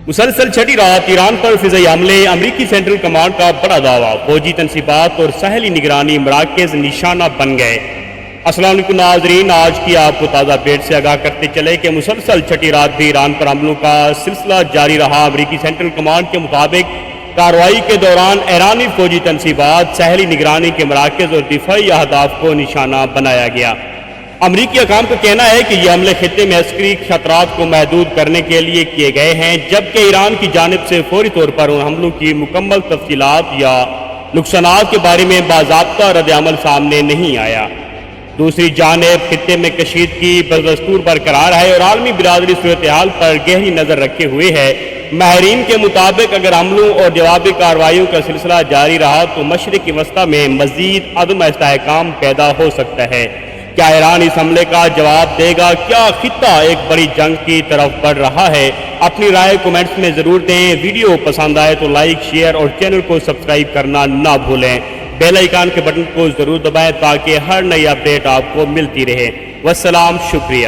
مسلسل چھٹی رات ایران پر فضائی حملے، امریکی سینٹرل کمانڈ کا بڑا دعویٰ، فوجی تنصیبات اور ساحلی نگرانی مراکز نشانہ بن گئے۔ السلام علیکم ناظرین، آج کی آپ کو تازہ اپڈیٹ سے آگاہ کرتے چلے کہ مسلسل چھٹی رات بھی ایران پر حملوں کا سلسلہ جاری رہا۔ امریکی سینٹرل کمانڈ کے مطابق کارروائی کے دوران ایرانی فوجی تنصیبات، ساحلی نگرانی کے مراکز اور دفاعی اہداف کو نشانہ بنایا گیا۔ امریکی حکام کا کہنا ہے کہ یہ حملے خطے میں عسکری خطرات کو محدود کرنے کے لیے کیے گئے ہیں، جبکہ ایران کی جانب سے فوری طور پر ان حملوں کی مکمل تفصیلات یا نقصانات کے بارے میں باضابطہ رد عمل سامنے نہیں آیا۔ دوسری جانب خطے میں کشیدگی بدستور برقرار ہے اور عالمی برادری صورتحال پر گہری نظر رکھے ہوئے ہے۔ ماہرین کے مطابق اگر حملوں اور جوابی کارروائیوں کا سلسلہ جاری رہا تو مشرق وسطی میں مزید عدم استحکام پیدا ہو سکتا ہے۔ کیا ایران اس حملے کا جواب دے گا؟ کیا خطہ ایک بڑی جنگ کی طرف بڑھ رہا ہے؟ اپنی رائے کومنٹس میں ضرور دیں۔ ویڈیو پسند آئے تو لائک، شیئر اور چینل کو سبسکرائب کرنا نہ بھولیں۔ بیل آئیکن کے بٹن کو ضرور دبائیں تاکہ ہر نئی اپڈیٹ آپ کو ملتی رہے۔ والسلام، شکریہ۔